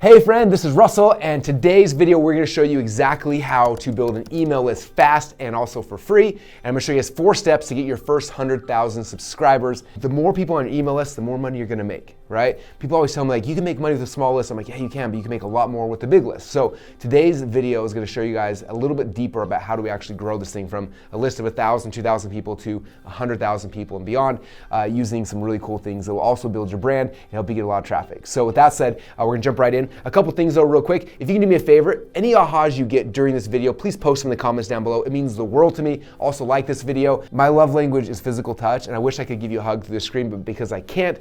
Hey friend, this is Russell, and today's video we're going to show you exactly how to build an email list fast and also for free. And I'm going to show you guys 4 steps to get your first 100,000 subscribers. The more people on your email list, the more money you're going to make, right? People always tell me like, you can make money with a small list. I'm like, yeah, you can, but you can make a lot more with the big list. So today's video is going to show you guys a little bit deeper about how do we actually grow this thing from a list of 1,000, 2,000 people to 100,000 people and beyond, using some really cool things that will also build your brand and help you get a lot of traffic. So with that said, we're going to jump right in. A couple things though real quick. If you can do me a favor, any ahas you get during this video, please post them in the comments down below. It means the world to me. Also like this video. My love language is physical touch, and I wish I could give you a hug through the screen, but because I can't,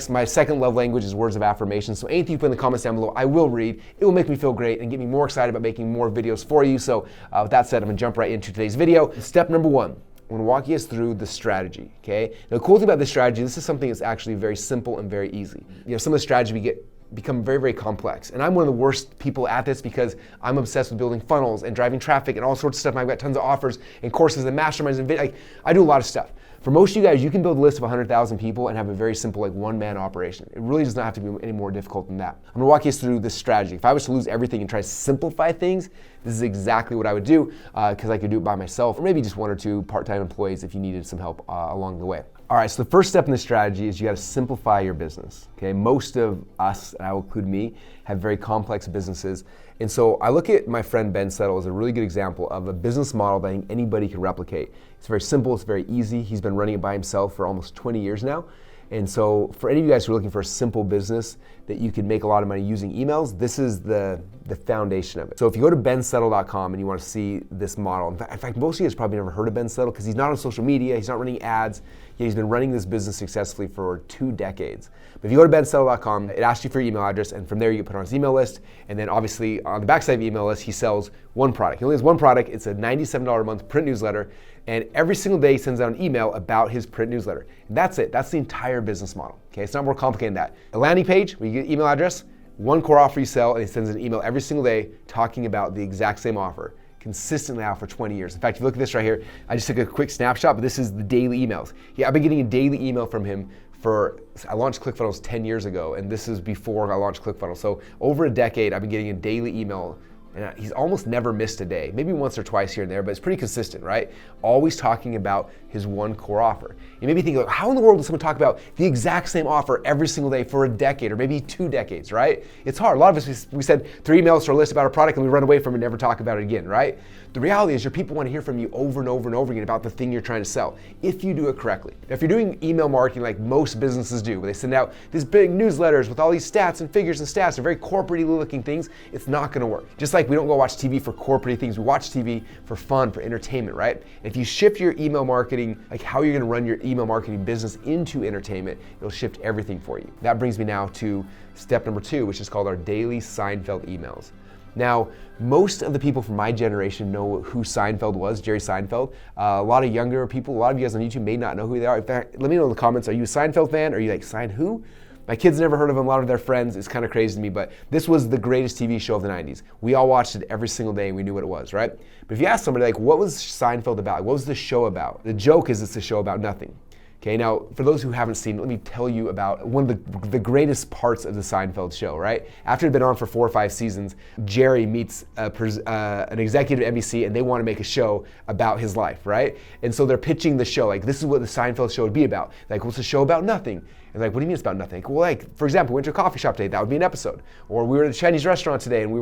my second love language is words of affirmation. So anything you put in the comments down below, I will read. It will make me feel great and get me more excited about making more videos for you. So with that said, I'm gonna jump right into today's video. Step number 1. I'm gonna walk you guys through the strategy, okay? Now, the cool thing about this strategy, this is something that's actually very simple and very easy. You know, some of the strategy become very, very complex. And I'm one of the worst people at this because I'm obsessed with building funnels and driving traffic and all sorts of stuff. And I've got tons of offers and courses and masterminds and I do a lot of stuff. For most of you guys, you can build a list of 100,000 people and have a very simple one-man operation. It really does not have to be any more difficult than that. I'm gonna walk you through this strategy. If I was to lose everything and try to simplify things, this is exactly what I would do because I could do it by myself, or maybe just 1 or 2 part-time employees if you needed some help along the way. All right, so the first step in this strategy is you gotta simplify your business, okay? Most of us, and I will include me, have very complex businesses. And so I look at my friend Ben Settle as a really good example of a business model that I think anybody can replicate. It's very simple, it's very easy. He's been running it by himself for almost 20 years now. And so for any of you guys who are looking for a simple business that you can make a lot of money using emails, this is the foundation of it. So if you go to bensettle.com and you want to see this model, in fact, most of you guys probably never heard of Ben Settle because he's not on social media, he's not running ads, yet he's been running this business successfully for 2 decades. But if you go to bensettle.com, it asks you for your email address, and from there you get put on his email list, and then obviously on the backside of the email list, he sells one product. He only has one product. It's a $97 a month print newsletter, and every single day he sends out an email about his print newsletter. And that's it. That's the entire business model. Okay, it's not more complicated than that. A landing page where you get an email address, one core offer you sell, and he sends an email every single day talking about the exact same offer, consistently now for 20 years. In fact, if you look at this right here, I just took a quick snapshot, but this is the daily emails. Yeah, I've been getting a daily email from him I launched ClickFunnels 10 years ago, and this is before I launched ClickFunnels. So over a decade, I've been getting a daily email, and he's almost never missed a day, maybe once or twice here and there, but it's pretty consistent, right? Always talking about his one core offer. You may be thinking, like, how in the world does someone talk about the exact same offer every single day for a decade or maybe 2 decades, right? It's hard. A lot of us, we send 3 emails to our list about a product and we run away from it and never talk about it again, right? The reality is your people want to hear from you over and over and over again about the thing you're trying to sell, if you do it correctly. Now, if you're doing email marketing like most businesses do, where they send out these big newsletters with all these stats and figures and stats, they're very corporate-y looking things, it's not going to work. Just like we don't go watch TV for corporate things, we watch TV for fun, for entertainment, right? And if you shift your email marketing, like how you're going to run your email marketing business into entertainment, it'll shift everything for you. That brings me now to step number 2, which is called our daily Seinfeld emails. Now, most of the people from my generation know who Seinfeld was, Jerry Seinfeld. A lot of younger people, a lot of you guys on YouTube may not know who they are. In fact, let me know in the comments, are you a Seinfeld fan? Are you like, Sein who? My kids never heard of him, a lot of their friends. It's kind of crazy to me, but this was the greatest TV show of the 90s. We all watched it every single day and we knew what it was, right? But if you ask somebody, like, what was Seinfeld about? What was the show about? The joke is it's a show about nothing. Okay, now for those who haven't seen it, let me tell you about one of the greatest parts of the Seinfeld show, right? After it had been on for 4 or 5 seasons, Jerry meets an executive at NBC and they want to make a show about his life, right? And so they're pitching the show, like, this is what the Seinfeld show would be about. Like, what's a show about nothing? And like, what do you mean it's about nothing? Well, like, for example, we went to a coffee shop today, that would be an episode. Or we were at a Chinese restaurant today and we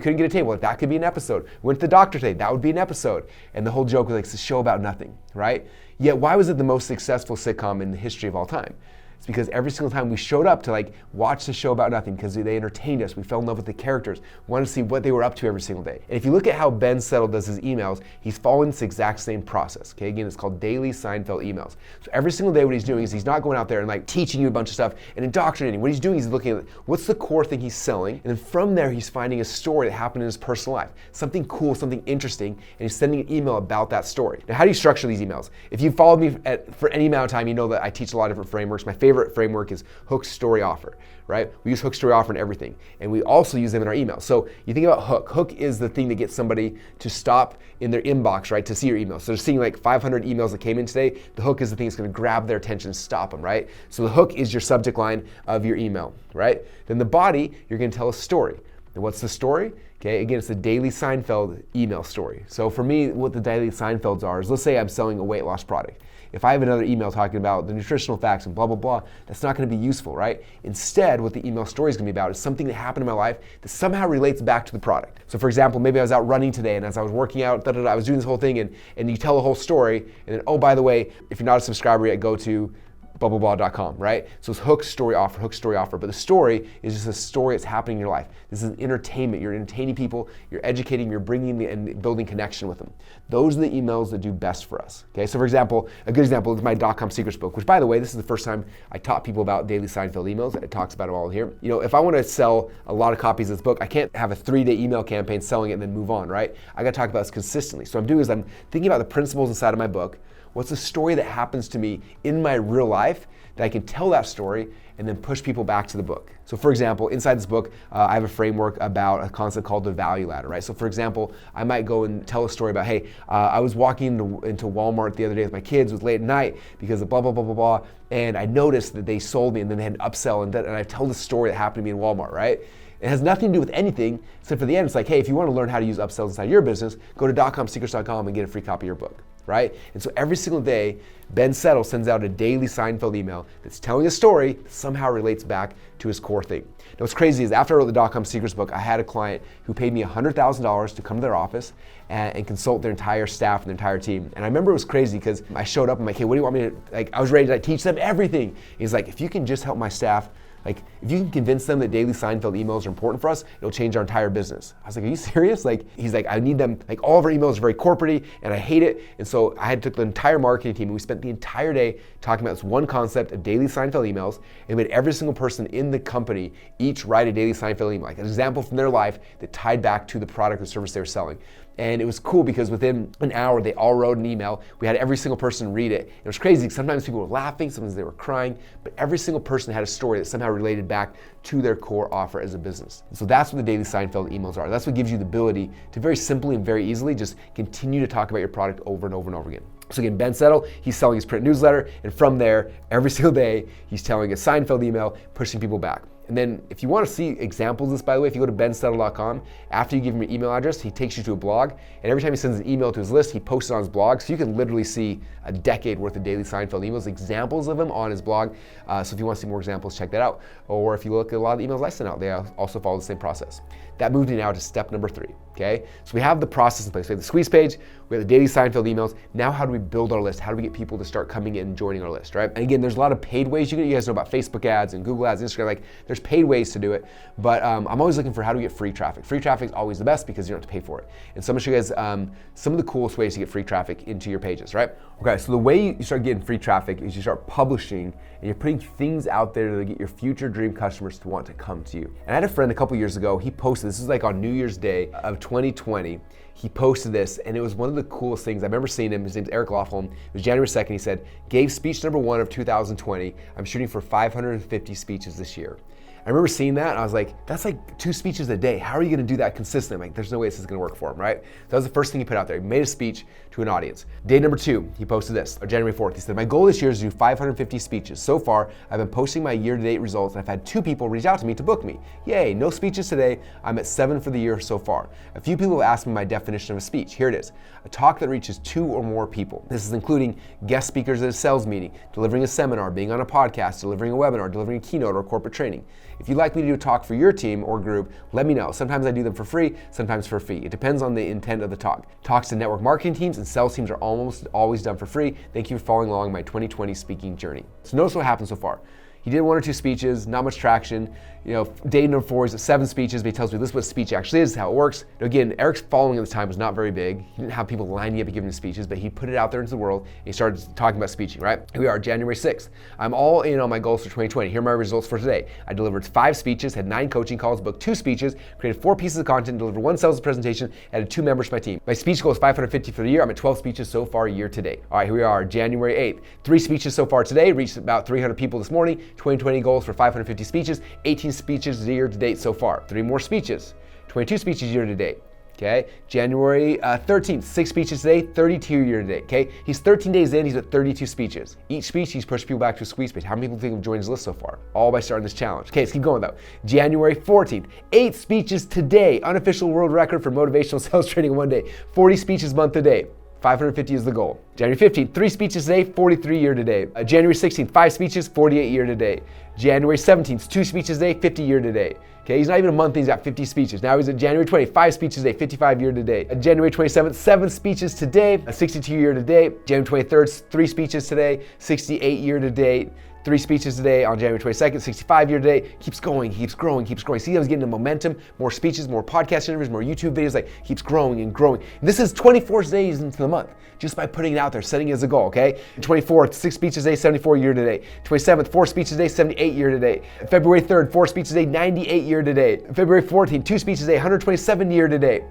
couldn't get a table, like, that could be an episode. We went to the doctor today, that would be an episode. And the whole joke was like, it's a show about nothing, right? Yet why was it the most successful sitcom in the history of all time? It's because every single time we showed up to like watch the show about nothing because they entertained us, we fell in love with the characters, wanted to see what they were up to every single day. And if you look at how Ben Settle does his emails, he's following this exact same process. Okay, again, it's called daily Seinfeld emails. So every single day what he's doing is he's not going out there and like teaching you a bunch of stuff and indoctrinating. What he's doing is he's looking at what's the core thing he's selling, and then from there he's finding a story that happened in his personal life, something cool, something interesting, and he's sending an email about that story. Now, how do you structure these emails? If you followed me for any amount of time, you know that I teach a lot of different frameworks. My favorite favorite framework is hook, story, offer, right? We use hook, story, offer in everything. And we also use them in our emails. So you think about hook. Hook is the thing that gets somebody to stop in their inbox, right, to see your email. So they're seeing like 500 emails that came in today. The hook is the thing that's gonna grab their attention and stop them, right? So the hook is your subject line of your email, right? Then the body, you're gonna tell a story. And what's the story? Okay, again, it's the daily Seinfeld email story. So for me, what the daily Seinfelds are is, let's say I'm selling a weight loss product. If I have another email talking about the nutritional facts and blah, blah, blah, that's not gonna be useful, right? Instead, what the email story is gonna be about is something that happened in my life that somehow relates back to the product. So for example, maybe I was out running today, and as I was working out, I was doing this whole thing, and you tell the whole story, and then, oh, by the way, if you're not a subscriber yet, go to blah, right? So it's hook, story, offer. But the story is just a story that's happening in your life. This is entertainment. You're entertaining people, you're educating, you're bringing and building connection with them. Those are the emails that do best for us. Okay, so for example, a good example is my .com secrets book, which by the way, this is the first time I taught people about daily Seinfeld emails. It talks about it all here. You know, if I want to sell a lot of copies of this book, I can't have a 3-day email campaign selling it and then move on, right? I got to talk about this consistently. So what I'm doing is I'm thinking about the principles inside of my book. What's the story that happens to me in my real life that I can tell that story and then push people back to the book? So for example, inside this book, I have a framework about a concept called the value ladder, right? So for example, I might go and tell a story about, hey, I was walking into Walmart the other day with my kids. It was late at night because of blah, blah, blah, blah, blah. And I noticed that they sold me and then they had an upsell, and I tell the story that happened to me in Walmart, right? It has nothing to do with anything except for the end. It's like, hey, if you want to learn how to use upsells inside your business, go to .comsecrets.com and get a free copy of your book, right? And so every single day, Ben Settle sends out a daily Seinfeld email that's telling a story that somehow relates back to his core thing. Now what's crazy is after I wrote the .com Secrets book, I had a client who paid me $100,000 to come to their office and consult their entire staff and their entire team. And I remember it was crazy because I showed up, I'm like, hey, what do you want me to, like, I was ready to teach them everything. He's like, if you can just help my staff, like, if you can convince them that daily Seinfeld emails are important for us, it'll change our entire business. I was like, are you serious? Like, he's like, I need them, like, all of our emails are very corporate-y, and I hate it. And so I took the entire marketing team, and we spent the entire day talking about this one concept of daily Seinfeld emails, and made every single person in the company each write a daily Seinfeld email, like an example from their life that tied back to the product or service they were selling. And it was cool because within an hour, they all wrote an email. We had every single person read it. It was crazy. Sometimes people were laughing, sometimes they were crying, but every single person had a story that somehow related back to their core offer as a business. And so that's what the daily Seinfeld emails are. That's what gives you the ability to very simply and very easily just continue to talk about your product over and over and over again. So again, Ben Settle, he's selling his print newsletter, and from there, every single day, he's telling a Seinfeld email, pushing people back. And then if you want to see examples of this, by the way, if you go to bensettle.com, after you give him your email address, he takes you to a blog, and every time he sends an email to his list, he posts it on his blog, so you can literally see a decade worth of daily Seinfeld emails, examples of them on his blog. So if you want to see more examples, check that out. Or if you look at a lot of the emails I send out, they also follow the same process. That moved me now to step number 3, okay? So we have the process in place. We have the squeeze page, we have the daily Seinfeld emails. Now how do we build our list? How do we get people to start coming in and joining our list, right? And again, there's a lot of paid ways you can, you guys know about Facebook ads and Google ads, Instagram, like there's paid ways to do it, but I'm always looking for how do we get free traffic. Free traffic is always the best because you don't have to pay for it. And so I'm gonna show you guys some of the coolest ways to get free traffic into your pages, right? Okay, so the way you start getting free traffic is you start publishing and you're putting things out there to get your future dream customers to want to come to you. And I had a friend a couple years ago, he posted, this was like on New Year's Day of 2020, he posted this, and it was one of the coolest things. I remember seeing him, his name's Eric Lofholm. It was January 2nd, he said, gave speech number 1 of 2020. I'm shooting for 550 speeches this year. I remember seeing that and I was like, that's like 2 speeches a day. How are you gonna do that consistently? Like, there's no way this is gonna work for him, right? So that was the first thing he put out there. He made a speech to an audience. Day number 2, he posted this, or January 4th. He said, my goal this year is to do 550 speeches. So far, I've been posting my year-to-date results, and I've had 2 people reach out to me to book me. Yay, no speeches today. I'm at 7 for the year so far. A few people have asked me my definition of a speech. Here it is. A talk that reaches 2 or more people. This is including guest speakers at a sales meeting, delivering a seminar, being on a podcast, delivering a webinar, delivering a keynote or corporate training. If you'd like me to do a talk for your team or group, let me know. Sometimes I do them for free, sometimes for a fee. It depends on the intent of the talk. Talks to network marketing teams and sales teams are almost always done for free. Thank you for following along my 2020 speaking journey. So notice what happened so far. He did 1 or 2 speeches, not much traction. Day number 4 is 7 speeches, but he tells me this is what speech actually is, how it works. Now again, Eric's following at the time was not very big. He didn't have people lining up and giving him speeches, but he put it out there into the world and he started talking about speeching, right? Here we are, January 6th. I'm all in on my goals for 2020. Here are my results for today. I delivered 5 speeches, had 9 coaching calls, booked 2 speeches, created 4 pieces of content, delivered 1 sales presentation, added 2 members to my team. My speech goal is 550 for the year. I'm at 12 speeches so far year to date. All right, here we are, January 8th. 3 speeches so far today, reached about 300 people this morning. 2020 goals for 550 speeches, 18 speeches year to date so far. 3 more speeches, 22 speeches year to date. Okay, January 13th, 6 speeches today, 32 year to date. Okay, he's 13 days in, he's at 32 speeches. Each speech, he's pushed people back to a squeeze page. How many people think have joined his list so far? All by starting this challenge. Okay, let's keep going though. January 14th, 8 speeches today, unofficial world record for motivational sales training in one day. 40 speeches month to date. 550 is the goal. January 15th, 3 speeches today, 43 year to date. January 16th, 5 speeches, 48 year to date. January 17th, 2 speeches today, 50 year to date. Okay, he's not even a month, he's got 50 speeches. Now he's at January 20th, 5 speeches today, 55 year to date. January 27th, 7 speeches today, 62 year to date. January 23rd, 3 speeches today, 68 year to date. 3 speeches today on January 22nd, 65 year to date. Keeps going, keeps growing, keeps growing. See how he's getting the momentum, more speeches, more podcast interviews, more YouTube videos, like keeps growing and growing. And this is 24 days into the month, just by putting it out there, setting it as a goal, okay? 24th, 6 speeches today, 74 year to date. 27th, 4 speeches today, 78 year to date. February 3rd, 4 speeches today, 98 year to date. February 14th, 2 speeches today, 127 year to date.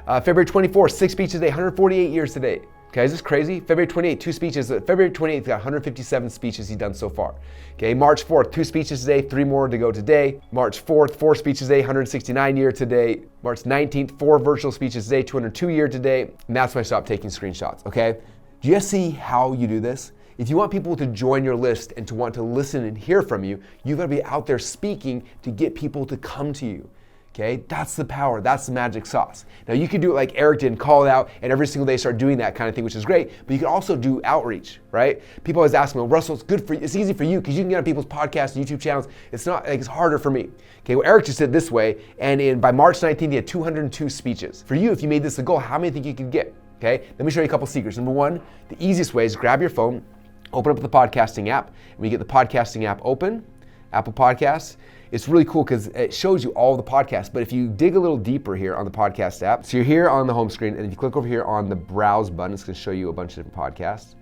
February 24th, 6 speeches today, 148 years to date. Okay, is this crazy? February 28th, 2 speeches. February 28th, got 157 speeches he's done so far. Okay, March 4th, 2 speeches today, 3 more to go today. March 4th, 4 speeches today, 169 year to date. March 19th, 4 virtual speeches today, 202 year to date. And that's when I stopped taking screenshots, okay? Do you guys see how you do this? If you want people to join your list and to want to listen and hear from you, you've got to be out there speaking to get people to come to you. Okay, that's the power, that's the magic sauce. Now you can do it like Eric did and call it out and every single day start doing that kind of thing, which is great, but you can also do outreach, right? People always ask me, well, Russell, it's good for you, it's easy for you because you can get on people's podcasts and YouTube channels. It's not, like it's harder for me. Okay, well Eric just did it this way and by March 19th, he had 202 speeches. For you, if you made this a goal, how many think you could get? Okay, let me show you a couple secrets. Number 1, the easiest way is grab your phone, open up the podcasting app, and when you get the podcasting app open, Apple Podcasts, it's really cool because it shows you all the podcasts. But if you dig a little deeper here on the podcast app, so you're here on the home screen, and if you click over here on the browse button, it's going to show you a bunch of different podcasts.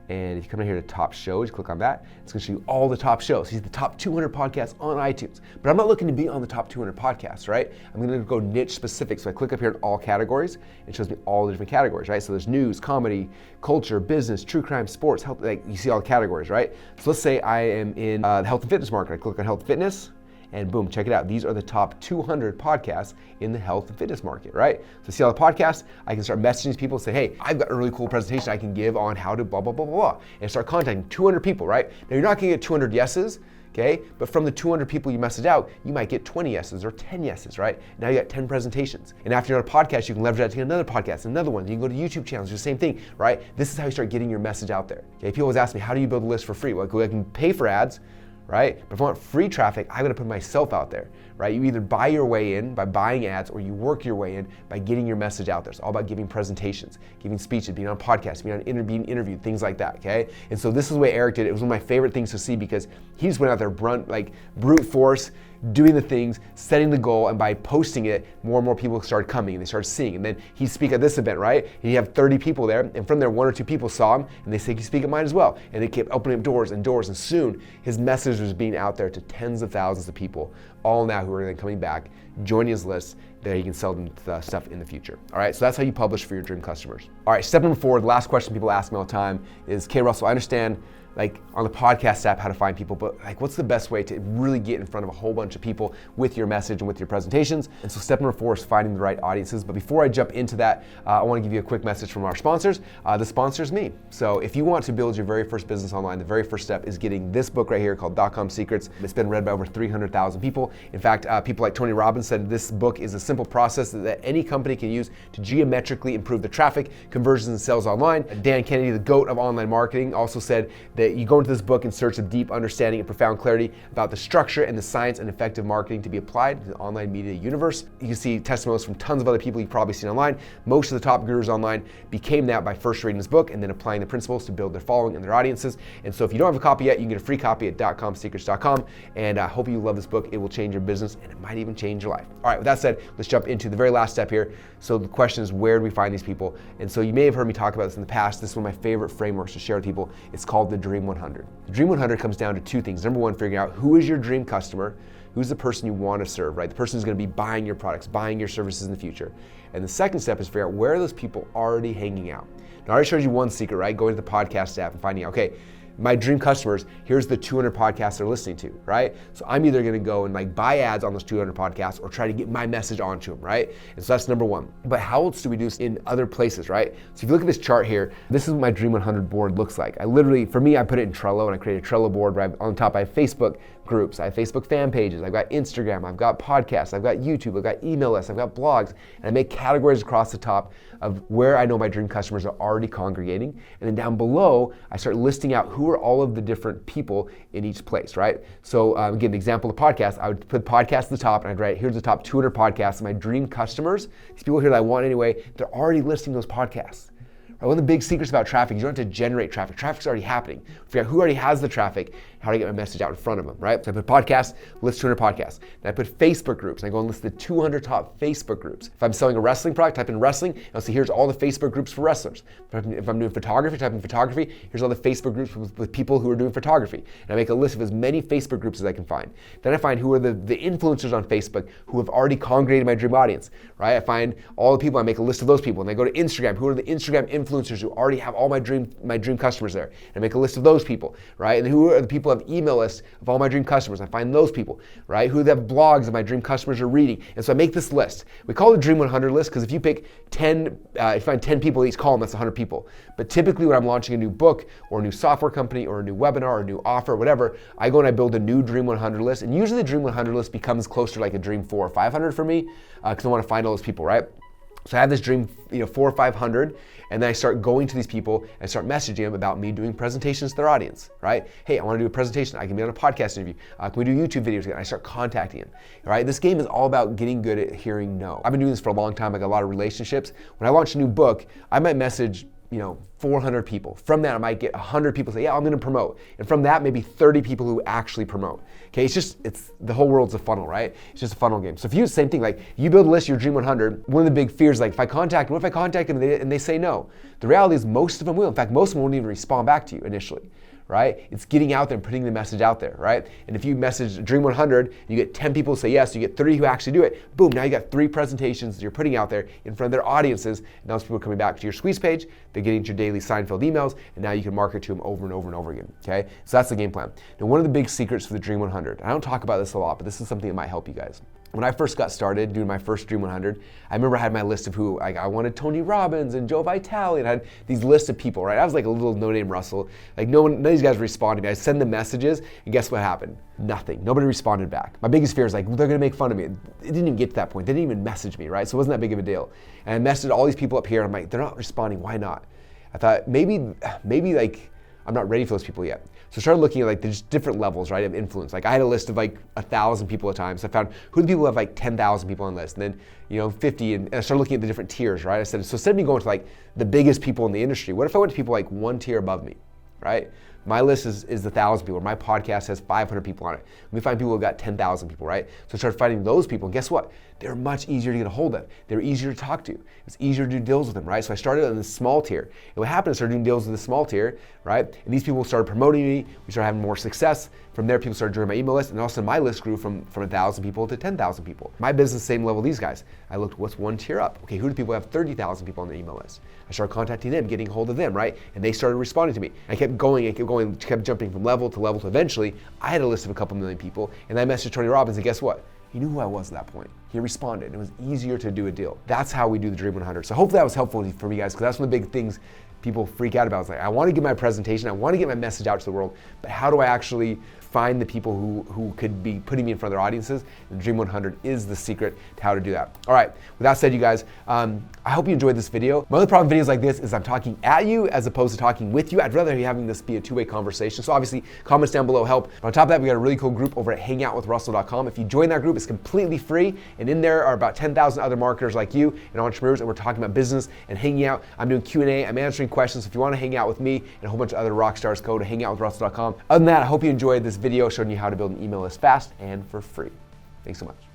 And if you come in here to top shows, click on that, it's going to show you all the top shows. These are the top 200 podcasts on iTunes. But I'm not looking to be on the top 200 podcasts, right? I'm going to go niche specific. So I click up here in all categories. It shows me all the different categories, right? So there's news, comedy, culture, business, true crime, sports, health, like you see all the categories, right? So let's say I am in the health and fitness market. I click on health and fitness. And boom, check it out. These are the top 200 podcasts in the health and fitness market, right? So see all the podcasts, I can start messaging people and say, hey, I've got a really cool presentation I can give on how to blah, blah, blah, blah, blah. And start contacting 200 people, right? Now you're not gonna get 200 yeses, okay? But from the 200 people you message out, you might get 20 yeses or 10 yeses, right? Now you got 10 presentations. And after you're on a podcast, you can leverage that to get another podcast, another one. You can go to YouTube channels, do the same thing, right? This is how you start getting your message out there. Okay, people always ask me, how do you build a list for free? Well, I can pay for ads, right? But if I want free traffic, I'm gonna put myself out there, right? You either buy your way in by buying ads or you work your way in by getting your message out there. It's all about giving presentations, giving speeches, being on podcasts, being interviewed, things like that, okay? And so this is the way Eric did it. It was one of my favorite things to see because he just went out there brute force, doing the things, setting the goal, and by posting it, more and more people started coming and they started seeing. And then he'd speak at this event, right? And he'd have 30 people there, and from there, 1 or 2 people saw him, and they said, you speak at mine as well. And they kept opening up doors and doors, and soon his message was being out there to tens of thousands of people, all now who are then coming back, joining his list, that he can sell them the stuff in the future. All right, so that's how you publish for your dream customers. All right, step number 4, the last question people ask me all the time is, okay, Russell, I understand like on the podcast app how to find people, but like what's the best way to really get in front of a whole bunch of people with your message and with your presentations? And so step number 4 is finding the right audiences. But before I jump into that, I want to give you a quick message from our sponsors. The sponsor is me. So if you want to build your very first business online, the very first step is getting this book right here called .com Secrets. It's been read by over 300,000 people. In fact, people like Tony Robbins Robbins said this book is a simple process that any company can use to geometrically improve the traffic, conversions, and sales online. Dan Kennedy, the GOAT of online marketing, also said that you go into this book in search of deep understanding and profound clarity about the structure and the science and effective marketing to be applied to the online media universe. You can see testimonials from tons of other people you've probably seen online. Most of the top gurus online became that by first reading this book and then applying the principles to build their following and their audiences. And so if you don't have a copy yet, you can get a free copy at dotcomsecrets.com. And I hope you love this book. It will change your business and it might even change your life. All right, with that said, let's jump into the very last step here. So the question is, where do we find these people? And so you may have heard me talk about this in the past. This is one of my favorite frameworks to share with people. It's called the Dream 100. The Dream 100 comes down to two things. Number one, figuring out who is your dream customer, who's the person you want to serve, right? The person who's going to be buying your products, buying your services in the future. And the second step is figure out where are those people already hanging out. Now, I already showed you one secret, right? Going to the podcast app and finding out, okay, my dream customers, here's the 200 podcasts they're listening to, right? So I'm either gonna go and like buy ads on those 200 podcasts or try to get my message onto them, right? And so that's number one. But how else do we do this in other places, right? So if you look at this chart here, this is what my Dream 100 board looks like. I literally, for me, I put it in Trello and I created a Trello board where on top I have Facebook groups, I have Facebook fan pages, I've got Instagram, I've got podcasts, I've got YouTube, I've got email lists, I've got blogs, and I make categories across the top of where I know my dream customers are already congregating. And then down below, I start listing out who are all of the different people in each place, right? So again, the example of podcast, I would put podcasts at the top and I'd write, here's the top 200 podcasts of my dream customers. These people here that I want anyway, they're already listing those podcasts. Right? One of the big secrets about traffic is you don't have to generate traffic. Traffic's already happening. Figure out who already has the traffic, how to get my message out in front of them, right? So I put podcasts, list 200 podcasts. Then I put Facebook groups, and I go and list the 200 top Facebook groups. If I'm selling a wrestling product, type in wrestling, and I'll see here's all the Facebook groups for wrestlers. If I'm doing photography, type in photography, here's all the Facebook groups with people who are doing photography. And I make a list of as many Facebook groups as I can find. Then I find who are the influencers on Facebook who have already congregated my dream audience, right? I find all the people, I make a list of those people, and I go to Instagram, who are the Instagram influencers who already have all my dream customers there, and I make a list of those people, right? And who are the people who have email lists of all my dream customers? I find those people, right? Who have blogs that my dream customers are reading, and so I make this list. We call it Dream 100 list because if you pick 10, if you find 10 people in each column, that's 100 people. But typically when I'm launching a new book or a new software company or a new webinar or a new offer or whatever, I go and I build a new Dream 100 list, and usually the Dream 100 list becomes closer to like a Dream 400 or 500 for me because I want to find all those people, right? So I have this dream, 400 or 500, and then I start going to these people and I start messaging them about me doing presentations to their audience, right? Hey, I want to do a presentation. I can be on a podcast interview. Can we do YouTube videos again? I start contacting them, right? This game is all about getting good at hearing no. I've been doing this for a long time. I got a lot of relationships. When I launch a new book, I might message 400 people. From that, I might get 100 people say, yeah, I'm gonna promote. And from that, maybe 30 people who actually promote. Okay, it's the whole world's a funnel, right? It's just a funnel game. So if you do the same thing, like you build a list, your Dream 100, one of the big fears, like if I contact them, what if I contact them and they say no? The reality is most of them will. In fact, most of them won't even respond back to you initially. Right? It's getting out there and putting the message out there, right? And if you message Dream 100, you get 10 people who say yes, you get 30 who actually do it, boom, now you got 3 presentations that you're putting out there in front of their audiences, and now those people are coming back to your squeeze page, they're getting your daily Seinfeld emails, and now you can market to them over and over and over again, okay? So that's the game plan. Now, one of the big secrets for the Dream 100, I don't talk about this a lot, but this is something that might help you guys. When I first got started doing my first Dream 100, I remember I had my list of who, like I wanted Tony Robbins and Joe Vitale, and I had these lists of people, right? I was like a little no-name Russell. Like none of these guys responded to me. I send them messages, and guess what happened? Nothing. Nobody responded back. My biggest fear is like, they're gonna make fun of me. It didn't even get to that point. They didn't even message me, right? So it wasn't that big of a deal. And I messaged all these people up here, and I'm like, they're not responding, why not? I thought maybe like, I'm not ready for those people yet. So I started looking at like the just different levels, right, of influence. Like I had a list of like 1,000 people at a time. So I found who the people who have like 10,000 people on the list, and then 50, and I started looking at the different tiers, right? I said, so instead of me going to like the biggest people in the industry, what if I went to people like one tier above me, right? My list is 1,000 people. My podcast has 500 people on it. Let me find people who got 10,000 people, right? So I started finding those people, and guess what? They're much easier to get a hold of. They're easier to talk to. It's easier to do deals with them, right? So I started on this small tier. And what happened is I started doing deals with the small tier, right? And these people started promoting me. We started having more success. From there, people started joining my email list, and also my list grew from 1,000 people to 10,000 people. My business, same level these guys. I looked, what's one tier up? Okay, who do people have 30,000 people on their email list? I started contacting them, getting a hold of them, right? And they started responding to me. I kept going, kept jumping from level to level, to eventually, I had a list of a couple million people, and I messaged Tony Robbins, and guess what? He knew who I was at that point. he responded. It was easier to do a deal. That's how we do the Dream 100. So hopefully that was helpful for you guys, because that's one of the big things people freak out about. It's like, I want to give my presentation, I want to get my message out to the world, but how do I actually find the people who could be putting me in front of their audiences? And Dream 100 is the secret to how to do that. All right, with that said, you guys, I hope you enjoyed this video. My other problem with videos like this is I'm talking at you as opposed to talking with you. I'd rather be having this be a two-way conversation. So obviously, comments down below help. But on top of that, we got a really cool group over at hangoutwithrussell.com. If you join that group, it's completely free. And in there are about 10,000 other marketers like you and entrepreneurs, and we're talking about business and hanging out. I'm doing Q&A, I'm answering questions. If you want to hang out with me and a whole bunch of other rock stars, go to hangoutwithrussell.com. Other than that, I hope you enjoyed this video showing you how to build an email list fast and for free. Thanks so much.